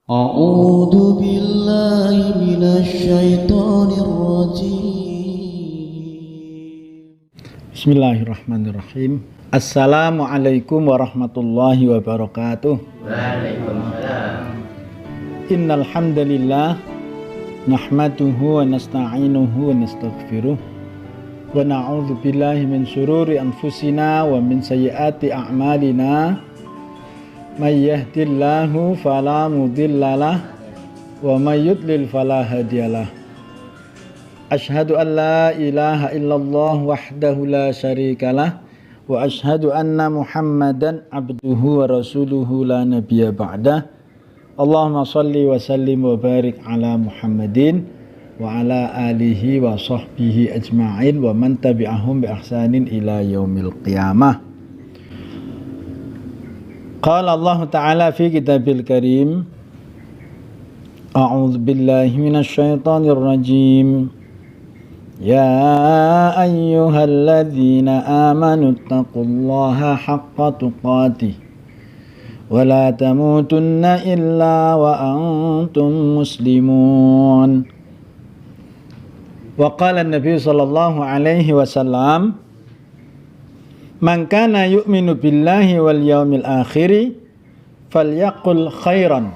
أعوذ بالله من الشيطان الرجيم. بسم الله الرحمن الرحيم. Assalamualaikum warahmatullahi wabarakatuh. Waalaikumsalam. Innal hamdalillah nahmaduhu wa nasta'inuhu wa nastaghfiruh wa na'udzu billahi min syururi anfusina wa min sayyiati a'malina. May yahdihillahu fala mudhillalah wa may yudlil fala hadiyalah. Asyhadu an la ilaha illallah wahdahu la syarikalah wa asyhadu anna Muhammadan abduhu wa rasuluhu la nabiyya ba'dah. Allahumma salli wa sallim wa barik ala Muhammadin wa ala alihi wa sahbihi ajma'in wa man tabi'ahum bi ihsanin ila yaumil qiyamah. Qala Allah Ta'ala fi kitabil karim, A'udzu billahi minasy syaithanir rajim. Ya ayyuhalladzina amanu taqullaha haqqa tuqatih wa la tamutunna illa wa antum muslimun. Wa qala an-nabiy sallallahu alaihi wasallam, man kana yu'minu billahi wal yawmil akhiri falyaqul khairan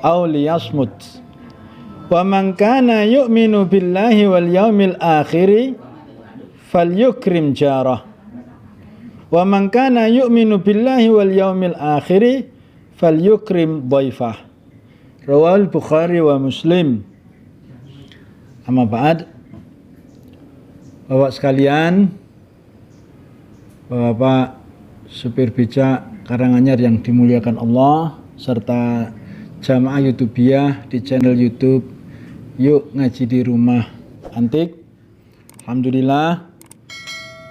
aw liyasmut. Wa man kana yu'minu billahi wal yawmil akhiri falyukrim jarah. Wa man kana yu'minu billahi wal yawmil akhiri falyukrim dhaifah. Rawahul Bukhari wa Muslim. Amma ba'd. Bapak sekalian, Bapak supir becak Karanganyar yang dimuliakan Allah, serta jamaah YouTubiah di channel YouTube Yuk Ngaji di Rumah Antik. Alhamdulillah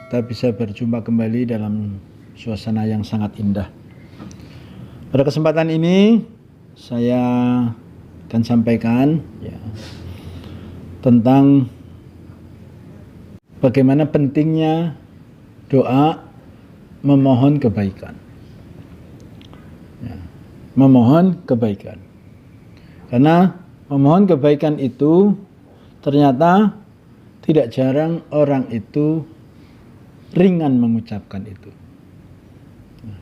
kita bisa berjumpa kembali dalam suasana yang sangat indah. Pada kesempatan ini saya akan sampaikan tentang bagaimana pentingnya doa memohon kebaikan. Memohon kebaikan. Karena memohon kebaikan itu ternyata tidak jarang orang itu ringan mengucapkan itu.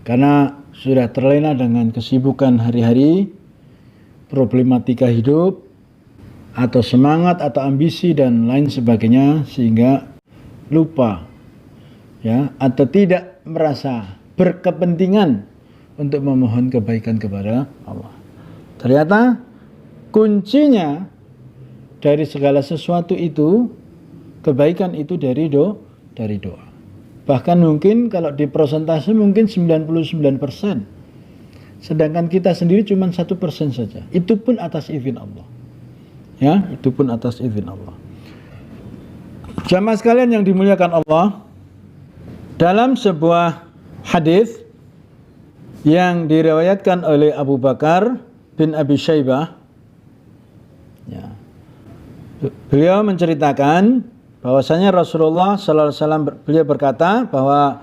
Karena sudah terlena dengan kesibukan hari-hari, problematika hidup, atau semangat atau ambisi dan lain sebagainya, sehingga lupa atau tidak merasa berkepentingan untuk memohon kebaikan kepada Allah. Ternyata kuncinya dari segala sesuatu itu, kebaikan itu dari doa. Bahkan mungkin kalau di persentase mungkin 99%. Sedangkan kita sendiri cuma 1% saja. Itu pun atas izin Allah. Itu pun atas izin Allah. Jamaah sekalian yang dimuliakan Allah, dalam sebuah hadis yang diriwayatkan oleh Abu Bakar bin Abi Syaibah, beliau menceritakan bahwasanya Rasulullah sallallahu alaihi wasallam beliau berkata bahwa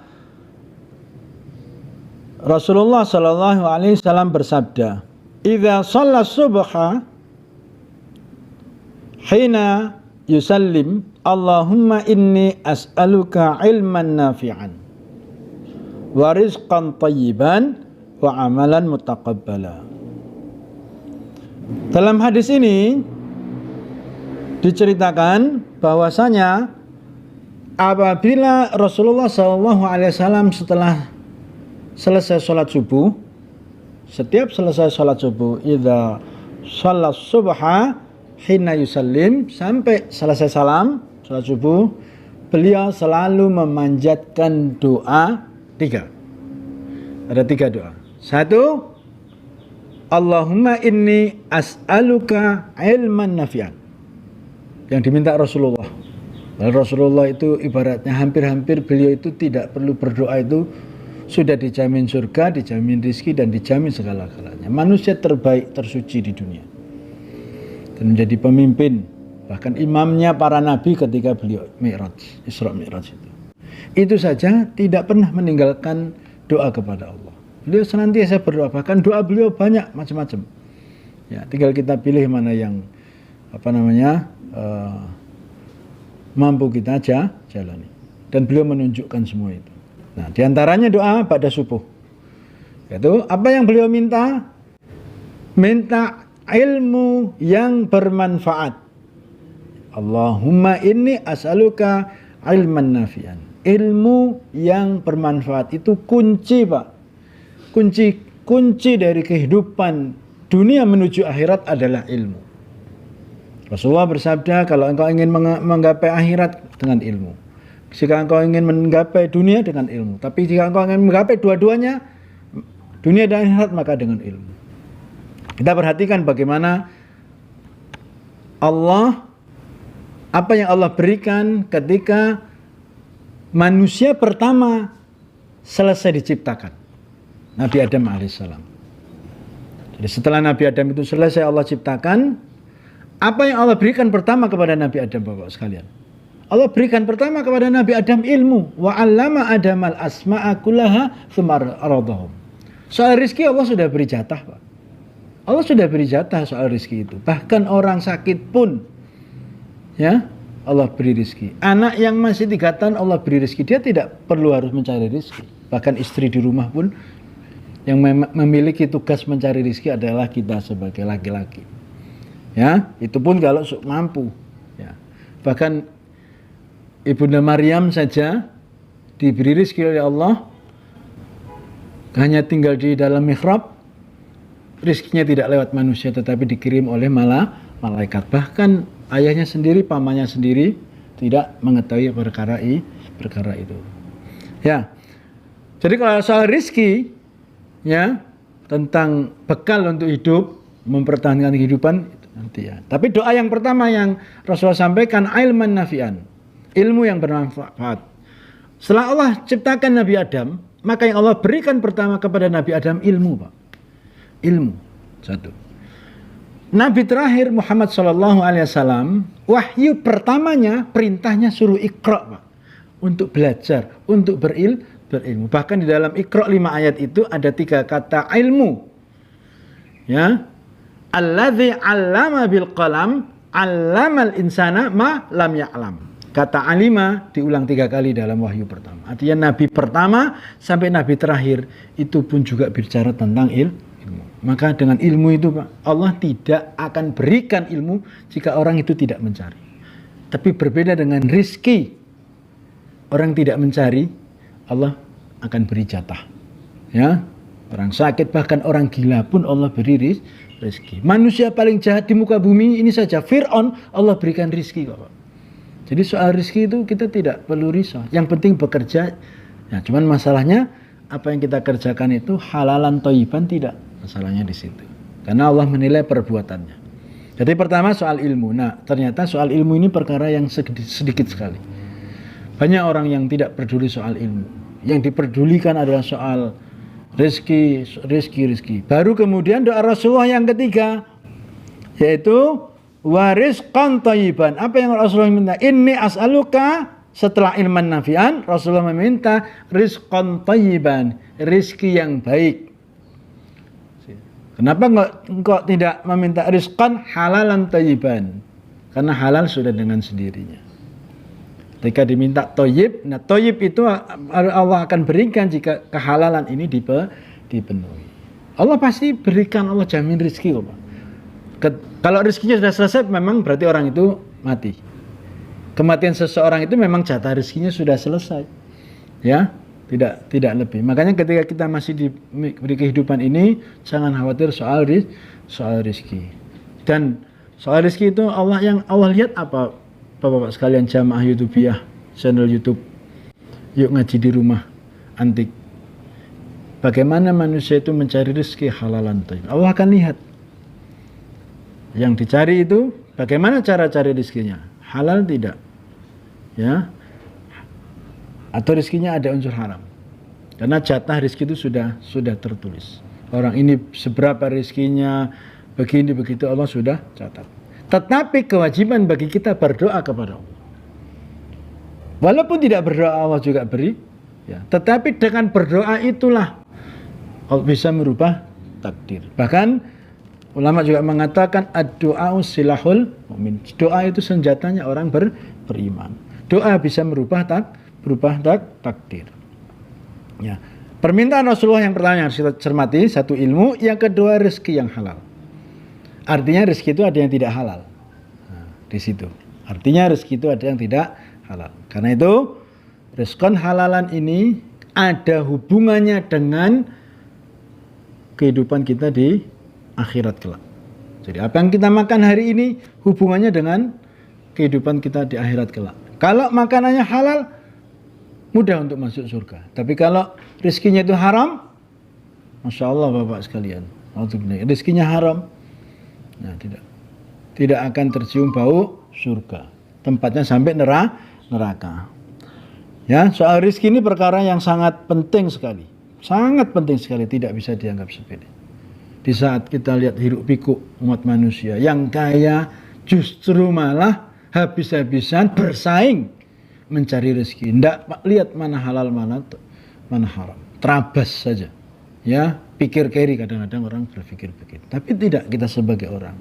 Rasulullah sallallahu alaihi wasallam bersabda, "Idza shalla subha hina yusallim, Allahumma inni as'aluka ilman nafi'an wa rizqan tayyiban wa amalan mutaqabbala." Dalam hadis ini diceritakan bahwasanya apabila Rasulullah SAW setelah selesai sholat subuh, setiap selesai sholat subuh, idza shalat subha hina yusallim, sampai selesai salam sholat subuh, beliau selalu memanjatkan doa 3. Ada 3 doa. 1, Allahumma inni as'aluka ilman nafi'an, yang diminta Rasulullah. Lalu Rasulullah itu ibaratnya hampir-hampir beliau itu tidak perlu berdoa, itu sudah dijamin surga, dijamin rizki, dan dijamin segala-galanya. Manusia terbaik, tersuci di dunia, dan menjadi pemimpin, bahkan imamnya para nabi ketika beliau Mi'raj, Isra Mi'raj itu. Itu saja tidak pernah meninggalkan doa kepada Allah. Beliau senantiasa berdoa, bahkan doa beliau banyak macam-macam. Ya, tinggal kita pilih mana yang mampu kita jalani. Dan beliau menunjukkan semua itu. Nah, diantaranya doa pada subuh. Yaitu apa yang beliau minta? Minta ilmu yang bermanfaat. Allahumma inni as'aluka ilman nafi'an. Ilmu yang bermanfaat itu kunci, Pak. Kunci dari kehidupan dunia menuju akhirat adalah ilmu. Rasulullah bersabda, kalau engkau ingin menggapai akhirat, dengan ilmu. Jika engkau ingin menggapai dunia, dengan ilmu. Tapi jika engkau ingin menggapai dua-duanya, dunia dan akhirat, maka dengan ilmu. Kita perhatikan bagaimana apa yang Allah berikan ketika manusia pertama selesai diciptakan, Nabi Adam alaihissalam. Jadi setelah Nabi Adam itu selesai Allah ciptakan, apa yang Allah berikan pertama kepada Nabi Adam, Bapak sekalian? Allah berikan pertama kepada Nabi Adam ilmu. Wa 'allama Adamal asma'a kullaha tsumma aradahum. Soal rezeki Allah sudah beri jatah, Pak. Allah sudah beri jatah soal rezeki itu. Bahkan orang sakit pun, ya, Allah beri rezeki. Anak yang masih 3 tahun Allah beri rezeki. Dia tidak perlu harus mencari rezeki. Bahkan istri di rumah pun yang memiliki tugas mencari rezeki adalah kita sebagai laki-laki. Ya, itu pun kalau mampu. Ya. Bahkan Ibunda Maryam saja diberi rezeki oleh Allah, hanya tinggal di dalam mihrab, rezekinya tidak lewat manusia tetapi dikirim oleh malaikat. Bahkan ayahnya sendiri, pamannya sendiri tidak mengetahui perkara itu. Ya. Jadi kalau soal rezeki, ya, tentang bekal untuk hidup, mempertahankan kehidupan itu nanti ya. Tapi doa yang pertama yang Rasulullah sampaikan, ilman nafi'an, ilmu yang bermanfaat. Setelah Allah ciptakan Nabi Adam, maka yang Allah berikan pertama kepada Nabi Adam ilmu, Pak. Ilmu. Satu. Nabi terakhir Muhammad SAW, wahyu pertamanya perintahnya suruh Iqra, Pak. Untuk belajar, untuk berilmu. Bahkan di dalam Iqra 5 ayat itu ada 3 kata ilmu. Ya. Alladzi 'allama bil qalam 'allamal insana ma lam ya'lam. Kata alima diulang 3 kali dalam wahyu pertama. Artinya Nabi pertama sampai Nabi terakhir itu pun juga bicara tentang ilmu. Maka dengan ilmu itu, Pak, Allah tidak akan berikan ilmu jika orang itu tidak mencari. Tapi berbeda dengan rizki. Orang tidak mencari, Allah akan beri jatah. Ya, orang sakit bahkan orang gila pun Allah beri rizki. Manusia paling jahat di muka bumi ini saja, Fir'aun, Allah berikan rizki, Pak. Jadi soal rizki itu kita tidak perlu risau. Yang penting bekerja. Ya, cuman masalahnya apa yang kita kerjakan itu halalan thayyiban tidak. Masalahnya di situ. Karena Allah menilai perbuatannya. Jadi pertama soal ilmu. Nah, ternyata soal ilmu ini perkara yang sedikit sekali. Banyak orang yang tidak peduli soal ilmu. Yang diperdulikan adalah soal rizki. Baru kemudian doa Rasulullah yang ketiga, yaitu warizqan thayyiban. Apa yang Rasulullah minta? Inni as'aluka, setelah ilman nafi'an, Rasulullah meminta rizqan thayyiban, rizki yang baik. Kenapa kok tidak meminta rizqan halalan thayyiban? Karena halal sudah dengan sendirinya. Ketika diminta thayyib, nah thayyib itu Allah akan berikan jika kehalalan ini dipenuhi. Allah pasti berikan, Allah jamin rizki kok, Pak. Kalau rezekinya sudah selesai, memang berarti orang itu mati. Kematian seseorang itu memang jatah rezekinya sudah selesai. Ya, tidak lebih. Makanya ketika kita masih diberi kehidupan ini, jangan khawatir soal rezeki. Dan soal rezeki itu Allah lihat apa? Bapak-bapak sekalian jamaah YouTubiah, channel YouTube Yuk Ngaji di Rumah Antik. Bagaimana manusia itu mencari rezeki halalan thayyib. Allah akan lihat. Yang dicari itu bagaimana cara cari rezekinya? Halal tidak? Ya. Atau rezekinya ada unsur haram. Karena jatah rezeki itu sudah tertulis. Orang ini seberapa rezekinya, begini begitu Allah sudah catat. Tetapi kewajiban bagi kita berdoa kepada Allah. Walaupun tidak berdoa Allah juga beri, ya. Tetapi dengan berdoa itulah Allah bisa merubah takdir. Bahkan Ulama juga mengatakan ad-du'a silahul mu'min. Doa itu senjatanya orang beriman. Doa bisa berubah takdir. Ya. Permintaan Rasulullah yang pertama yang harus kita cermati, satu ilmu, yang kedua rezeki yang halal. Artinya rezeki itu ada yang tidak halal. Nah, di situ. Artinya rezeki itu ada yang tidak halal. Karena itu rizqan halalan ini ada hubungannya dengan kehidupan kita di akhirat kelak. Jadi apa yang kita makan hari ini hubungannya dengan kehidupan kita di akhirat kelak. Kalau makanannya halal, mudah untuk masuk surga. Tapi kalau rezekinya itu haram, Masya Allah Bapak sekalian, rezekinya haram, nah tidak akan tercium bau surga. Tempatnya sampai neraka. Ya, soal rezeki ini perkara yang sangat penting sekali. Sangat penting sekali, tidak bisa dianggap sepele. Di saat kita lihat hiruk pikuk umat manusia yang kaya justru malah habis-habisan bersaing mencari rezeki. Tidak lihat mana halal mana haram. Terabas saja. Ya, pikir kiri kadang-kadang orang berpikir begitu. Tapi tidak, kita sebagai orang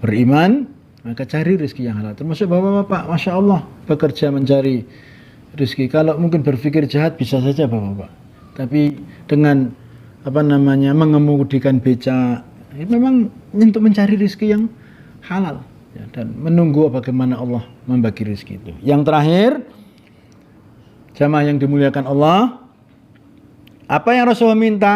beriman maka cari rezeki yang halal. Termasuk bapak-bapak, Masya Allah bekerja mencari rezeki. Kalau mungkin berpikir jahat bisa saja bapak-bapak. Tapi dengan mengemudikan beca, memang untuk mencari rezeki yang halal ya, dan menunggu bagaimana Allah membagi rezeki itu. Yang terakhir, jamaah yang dimuliakan Allah, apa yang Rasulullah minta?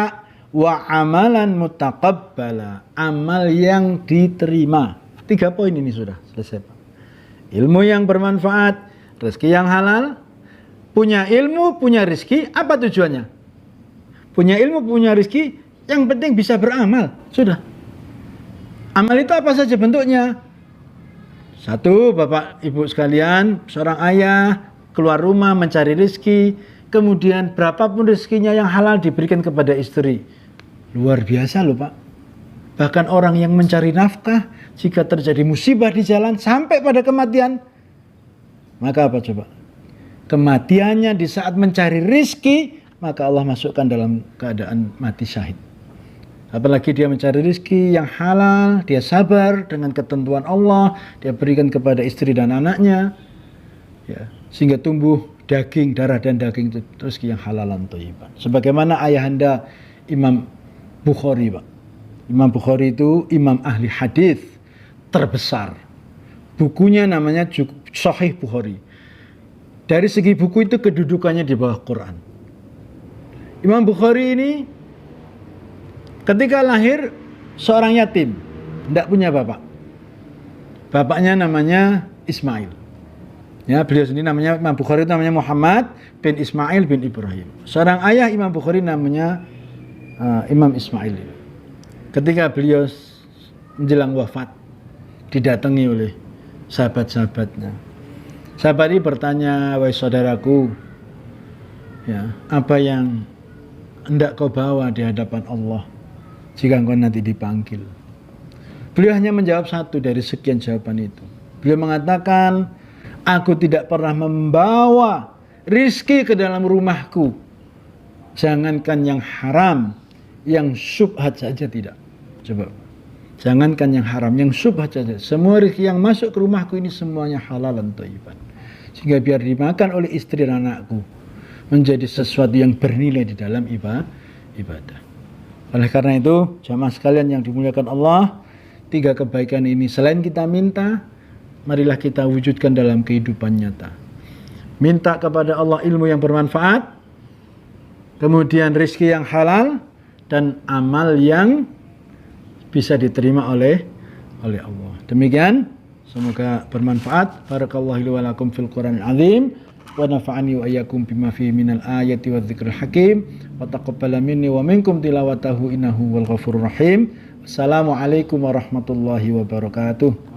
Wa amalan mutaqabbala, amal yang diterima. 3 poin ini sudah selesai. Ilmu yang bermanfaat, rezeki yang halal, punya ilmu, punya rezeki, apa tujuannya? Punya ilmu, punya rezeki, yang penting bisa beramal. Sudah. Amal itu apa saja bentuknya? Satu, Bapak Ibu sekalian, seorang ayah keluar rumah mencari rezeki, kemudian berapapun rezekinya yang halal diberikan kepada istri. Luar biasa loh Pak. Bahkan orang yang mencari nafkah, jika terjadi musibah di jalan sampai pada kematian, maka apa coba? Kematiannya di saat mencari rezeki, maka Allah masukkan dalam keadaan mati syahid. Apalagi dia mencari rezeki yang halal, dia sabar dengan ketentuan Allah, dia berikan kepada istri dan anaknya, ya, sehingga tumbuh daging, darah dan daging itu rezeki yang halalan thayyiban. Sebagaimana ayahanda Imam Bukhari, Pak. Imam Bukhari itu imam ahli hadis terbesar. Bukunya namanya Sahih Bukhari. Dari segi buku itu kedudukannya di bawah Quran. Imam Bukhari ini ketika lahir seorang yatim, tidak punya bapak. Bapaknya namanya Ismail. Ya, beliau sendiri namanya Imam Bukhari itu namanya Muhammad bin Ismail bin Ibrahim. Seorang ayah Imam Bukhari namanya Imam Ismail. Ketika beliau menjelang wafat, didatangi oleh sahabat-sahabatnya. Sahabat ini bertanya, wahai saudaraku, ya, apa yang hendak kau bawa di hadapan Allah jika engkau nanti dipanggil? Beliau hanya menjawab satu dari sekian jawaban itu. Beliau mengatakan, aku tidak pernah membawa rizki ke dalam rumahku. Jangankan yang haram, yang syubhat saja tidak. Coba. Jangankan yang haram, yang syubhat saja. Semua rizki yang masuk ke rumahku ini semuanya halalan thayyiban. Sehingga biar dimakan oleh istri dan anakku, menjadi sesuatu yang bernilai di dalam ibadah. Oleh karena itu, jamaah sekalian yang dimuliakan Allah, 3 kebaikan ini selain kita minta, marilah kita wujudkan dalam kehidupan nyata. Minta kepada Allah ilmu yang bermanfaat, kemudian rezeki yang halal, dan amal yang bisa diterima oleh Allah. Demikian, semoga bermanfaat. Barakallahu li wa lakum fil Qur'anil azim. Wa nafa'ani wa iyyakum bima fihi minal ayati wadh-dhikril hakim. Wa taqabbala minni wa minkum tilawatahu innahu wal ghafurur rahim. Assalamualaikum warahmatullahi wabarakatuh.